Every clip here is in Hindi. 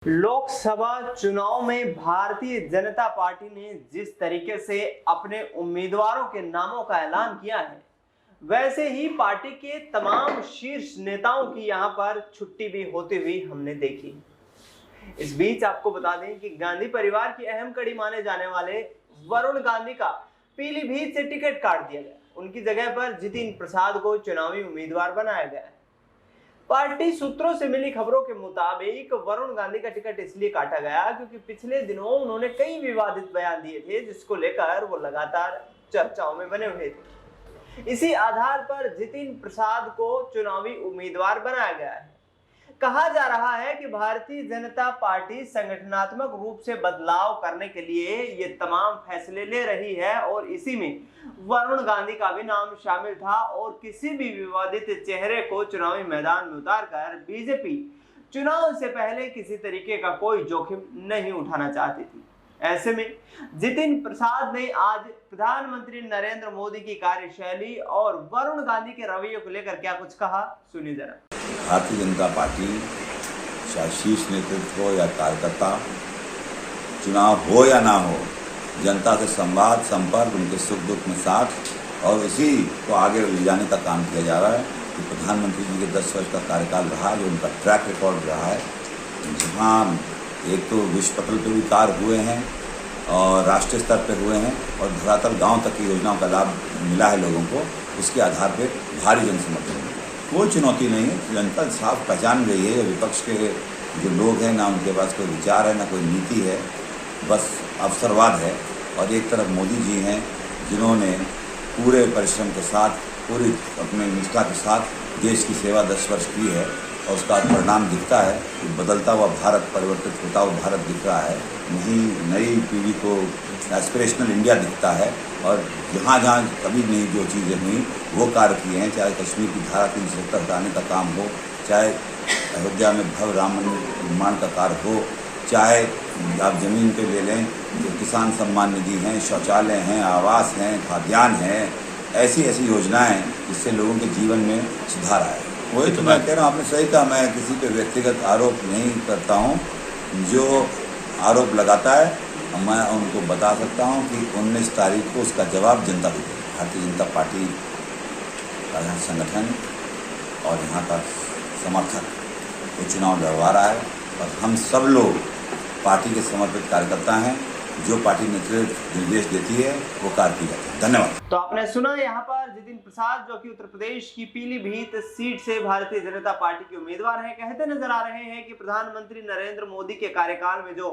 लोकसभा चुनाव में भारतीय जनता पार्टी ने जिस तरीके से अपने उम्मीदवारों के नामों का ऐलान किया है, वैसे ही पार्टी के तमाम शीर्ष नेताओं की यहां पर छुट्टी भी होती हुई हमने देखी। इस बीच आपको बता दें कि गांधी परिवार की अहम कड़ी माने जाने वाले वरुण गांधी का पीलीभीत से टिकट काट दिया गया। उनकी जगह पर जितिन प्रसाद को चुनावी उम्मीदवार बनाया गया है। पार्टी सूत्रों से मिली खबरों के मुताबिक वरुण गांधी का टिकट इसलिए काटा गया क्योंकि पिछले दिनों उन्होंने कई विवादित बयान दिए थे, जिसको लेकर वो लगातार चर्चाओं में बने हुए थे। इसी आधार पर जितिन प्रसाद को चुनावी उम्मीदवार बनाया गया है। कहा जा रहा है कि भारतीय जनता पार्टी संगठनात्मक रूप से बदलाव करने के लिए ये तमाम फैसले ले रही है और इसी में वरुण गांधी का भी नाम शामिल था और किसी भी विवादित चेहरे को चुनावी मैदान में उतारकर बीजेपी चुनाव से पहले किसी तरीके का कोई जोखिम नहीं उठाना चाहती थी। ऐसे में जितिन प्रसाद ने आज प्रधानमंत्री नरेंद्र मोदी की कार्यशैली और वरुण गांधी के रवैये को लेकर क्या कुछ कहा, सुनिए जरा। भारतीय जनता पार्टी चाहे शीर्ष नेतृत्व हो या कार्यकर्ता, चुनाव हो या ना हो, जनता से संवाद संपर्क, उनके सुख दुख में साथ और इसी को आगे ले जाने का काम किया जा रहा है। कि प्रधानमंत्री जी के 10 वर्ष का कार्यकाल रहा, जो उनका ट्रैक रिकॉर्ड रहा है, जहाँ एक तो विश्व पटल पर भी कार्य हुए हैं और राष्ट्रीय स्तर पर हुए हैं और धरातल गांव तक की योजनाओं का लाभ मिला है लोगों को, उसके आधार पर भारी जन समर्थन है। कोई चुनौती नहीं है, जनता साफ पहचान गई है। विपक्ष के जो लोग हैं, ना उनके पास कोई विचार है, ना कोई नीति है, बस अवसरवाद है। और एक तरफ मोदी जी हैं जिन्होंने पूरे परिश्रम के साथ, पूरी अपने निष्ठा के साथ देश की सेवा 10 वर्ष की है और उसका परिणाम दिखता है कि बदलता हुआ भारत, परिवर्तित होता हुआ भारत दिख रहा है। नई पीढ़ी को एस्पिरेशनल इंडिया दिखता है और जहाँ जहाँ कभी नहीं जो चीज़ें हुई वो कार्य किए हैं, चाहे कश्मीर की धारा 370 हटाने का काम हो, चाहे अयोध्या में भव्य राम मंदिर निर्माण का कार्य हो, चाहे आप ज़मीन पे ले लें जो किसान सम्मान निधि हैं, शौचालय हैं, आवास हैं, खाद्यान्न हैं, ऐसी ऐसी योजनाएं जिससे लोगों के जीवन में सुधार आए। वही तो मैं कह रहा हूँ, आपने सही कहा, मैं किसी पे व्यक्तिगत आरोप नहीं करता हूँ। जो आरोप लगाता है मैं उनको बता सकता हूँ कि 19 तारीख को उसका जवाब जनता को देगी। भारतीय जनता पार्टी का यहाँ संगठन और यहाँ का समर्थक वो चुनाव लड़वा रहा है और हम सब लोग पार्टी के समर्पित कार्यकर्ता हैं। जो पार्टी नेतृत्व निर्देश देती है वो कार्य किया जाता है। धन्यवाद। तो आपने सुना यहाँ पर जितिन प्रसाद, जो कि उत्तर प्रदेश की पीलीभीत सीट से भारतीय जनता पार्टी के उम्मीदवार हैं, कहते नजर आ रहे हैं कि प्रधानमंत्री नरेंद्र मोदी के कार्यकाल में जो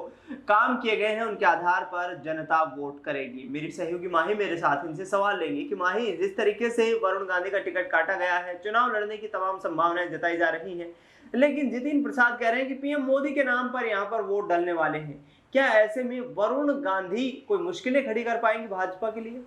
काम किए गए हैं उनके आधार पर जनता वोट करेगी। मेरी सहयोगी माही मेरे साथ इनसे सवाल लेंगे कि माही, जिस तरीके से वरुण गांधी का टिकट काटा गया है, चुनाव लड़ने की तमाम संभावनाएं जताई जा रही है, लेकिन जितिन प्रसाद कह रहे हैं कि पीएम मोदी के नाम पर यहाँ पर वोट डालने वाले हैं। क्या ऐसे में वरुण गांधी कोई मुश्किलें खड़ी कर पाएंगे भाजपा के लिए?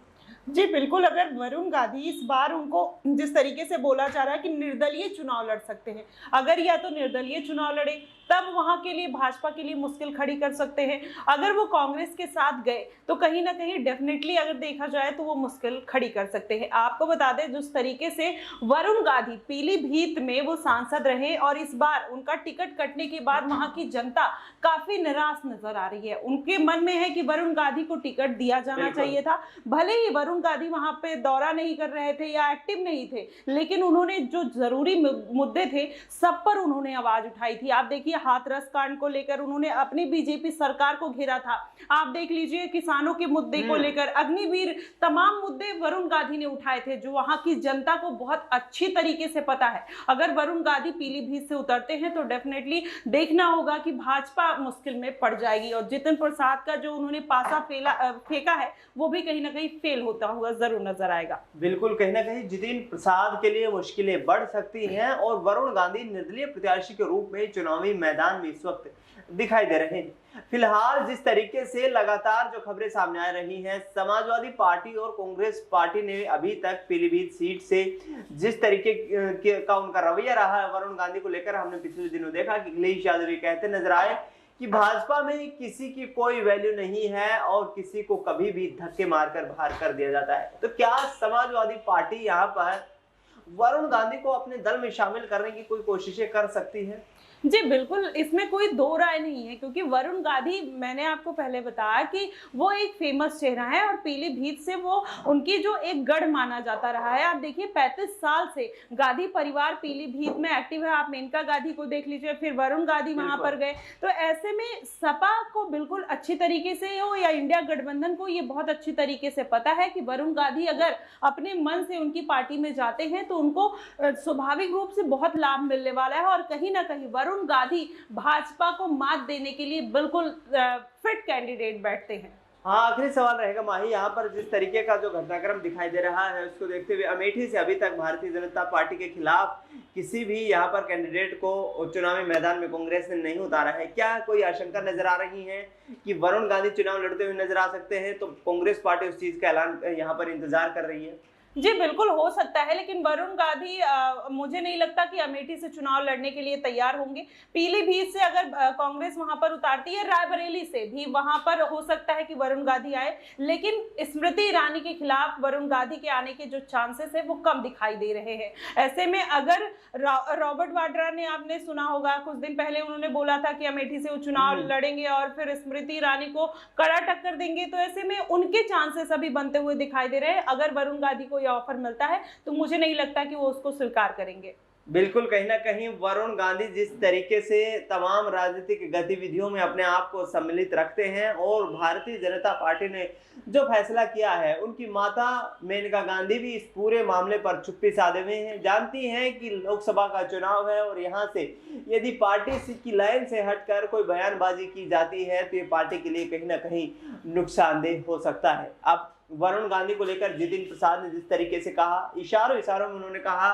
जी बिल्कुल, अगर वरुण गांधी इस बार, उनको जिस तरीके से बोला जा रहा है कि निर्दलीय चुनाव लड़ सकते हैं, अगर या तो निर्दलीय चुनाव लड़े तब वहां के लिए, भाजपा के लिए मुश्किल खड़ी कर सकते हैं। अगर वो कांग्रेस के साथ गए तो कहीं ना कहीं डेफिनेटली अगर देखा जाए तो वो मुश्किल खड़ी कर सकते हैं। आपको बता दें, जिस तरीके से वरुण गांधी पीलीभीत में वो सांसद रहे और इस बार उनका टिकट कटने के बाद वहां की जनता काफी निराश नजर आ रही है। उनके मन में है कि वरुण गांधी को टिकट दिया जाना चाहिए था। भले ही वरुण गांधी वहां पे दौरा नहीं कर रहे थे या एक्टिव नहीं थे, लेकिन उन्होंने जो जरूरी मुद्दे थे सब पर उन्होंने आवाज उठाई थी। आप देखिए, हाथरस कांड को लेकर उन्होंने अपनी बीजेपी सरकार को घेरा था। आप देख लीजिए, किसानों के मुद्दे को लेकर, अग्निवीर, तमाम मुद्दे वरुण गांधी ने उठाए थे, जो वहां की जनता को बहुत अच्छी तरीके से पता है। अगर वरुण गांधी पीलीभीत से उतरते हैं तो डेफिनेटली देखना होगा कि भाजपा मुश्किल में पड़ जाएगी और जितिन प्रसाद का जो उन्होंने पासा फेंका है वो भी कहीं ना कहीं फेल होता हुआ जरूर नजर आएगा। बिल्कुल, कहीं ना कहीं जितिन प्रसाद के लिए मुश्किलें बढ़ सकती हैं और वरुण गांधी निर्दलीय प्रत्याशी के रूप में चुनावी मैदान में इस वक्त दिखाई दे रहे हैं। फिलहाल जिस तरीके से लगातार जो खबरें सामने आ रही हैं, समाजवादी पार्टी और कांग्रेस पार्टी ने अभी तक पीलीभीत सीट से जिस तरीके का उनका रवैया रहा है वरुण गांधी को लेकर, हमने पिछले दिनों देखा कि अखिलेश यादव कहते नजर आए कि भाजपा में किसी की कोई वैल्यू नहीं है और किसी को कभी भी धक्के मारकर बाहर कर दिया जाता है। तो क्या समाजवादी पार्टी यहाँ पर वरुण गांधी को अपने दल में शामिल करने की कोई कोशिशें कर सकती है? जी बिल्कुल, इसमें कोई दो राय नहीं है, क्योंकि वरुण गांधी, मैंने आपको पहले बताया कि वो एक फेमस चेहरा है और पीलीभीत से वो उनकी जो एक गढ़ माना जाता रहा है। आप देखिए 35 साल से गांधी परिवार पीलीभीत में एक्टिव है। आप मेनका गांधी को देख लीजिए, फिर वरुण गांधी वहां पर गए। तो ऐसे में सपा को बिल्कुल अच्छी तरीके से हो या इंडिया गठबंधन को ये बहुत अच्छी तरीके से पता है कि वरुण गांधी अगर अपने मन से उनकी पार्टी में जाते हैं तो उनको स्वाभाविक रूप से बहुत लाभ मिलने वाला है, और कहीं ना कहीं वरुण गांधी भाजपा को मात देने के लिए बिल्कुल फिट कैंडिडेट बैठते हैं। हाँ, आखिरी सवाल रहेगा माही, यहाँ पर जिस तरीके का जो घटनाक्रम दिखाई दे रहा है उसको देखते हुए अमेठी से अभी तक भारतीय जनता पार्टी के खिलाफ किसी भी यहाँ पर कैंडिडेट को चुनावी मैदान में कांग्रेस ने नहीं उतारा है। क्या कोई आशंका नजर आ रही है कि वरुण गांधी चुनाव लड़ते हुए नजर आ सकते हैं, तो कांग्रेस पार्टी उस चीज का ऐलान यहाँ पर इंतजार कर रही है? जी बिल्कुल हो सकता है, लेकिन वरुण गांधी मुझे नहीं लगता कि अमेठी से चुनाव लड़ने के लिए तैयार होंगे। पीलीभीत से अगर कांग्रेस वहां पर उतारती है, रायबरेली से भी वहां पर हो सकता है कि वरुण गांधी आए, लेकिन स्मृति ईरानी के खिलाफ वरुण गांधी के आने के जो चांसेस है वो कम दिखाई दे रहे हैं। ऐसे में अगर रॉबर्ट वाड्रा ने, आपने सुना होगा कुछ दिन पहले, उन्होंने बोला था कि अमेठी से वो चुनाव लड़ेंगे और फिर स्मृति ईरानी को कड़ा टक्कर देंगे, तो ऐसे में उनके चांसेस अभी बनते हुए दिखाई दे रहे हैं। अगर वरुण गांधी को ऑफर मिलता है तो मुझे नहीं लगता कि वो उसको स्वीकार करेंगे। बिल्कुल, कहीं ना कहीं वरुण गांधी जिस तरीके से तमाम राजनीतिक गतिविधियों में अपने आप को सम्मिलित रखते हैं और भारतीय जनता पार्टी ने जो फैसला किया है, उनकी माता मेनका गांधी भी इस पूरे मामले पर चुप्पी साधे हुए हैं। जानती हैं कि लोकसभा का चुनाव है और यहाँ से यदि पार्टी की लाइन से हटकर कोई बयानबाजी की जाती है तो ये पार्टी के लिए कहीं ना कहीं नुकसानदेह हो सकता है। अब वरुण गांधी को लेकर जितिन प्रसाद ने जिस तरीके से कहा, इशारों में उन्होंने कहा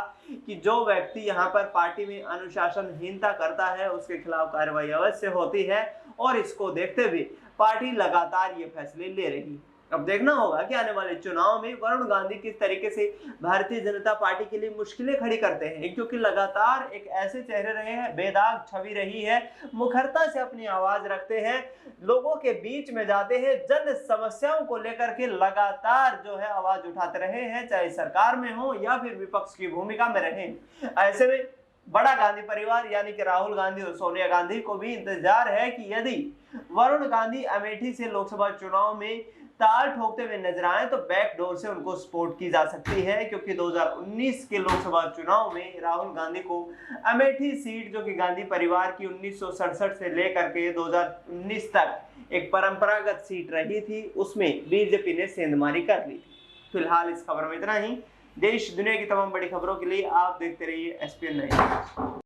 कि जो व्यक्ति यहाँ पर पार्टी में अनुशासनहीनता करता है उसके खिलाफ कार्रवाई अवश्य होती है, और इसको देखते हुए पार्टी लगातार ये फैसले ले रही है। अब देखना होगा कि आने वाले चुनाव में वरुण गांधी किस तरीके से भारतीय जनता पार्टी के लिए मुश्किलें खड़ी करते हैं, क्योंकि लगातार एक ऐसे चेहरे रहे हैं, बेदाग छवि रही है, मुखरता से अपनी आवाज रखते हैं, लोगों के बीच में जाते हैं, जन समस्याओं को लेकर के लगातार जो है आवाज उठाते रहे हैं, चाहे सरकार में हो या फिर विपक्ष की भूमिका में रहे। ऐसे में बड़ा गांधी परिवार यानी कि राहुल गांधी और सोनिया गांधी को भी इंतजार है कि यदि वरुण गांधी अमेठी से लोकसभा चुनाव में ताल ठोकते हुए नजर आए तो बैकडोर से उनको सपोर्ट की जा सकती है, क्योंकि 2019 के लोकसभा चुनाव में राहुल गांधी को अमेठी सीट, जो कि गांधी परिवार की 1967 से लेकर के 2019 तक एक परंपरागत सीट रही थी, उसमें बीजेपी ने सेंधमारी कर ली थी। फिलहाल इस खबर में इतना ही। देश दुनिया की तमाम बड़ी खबरों के लिए आप देखते रहिए SPN 9।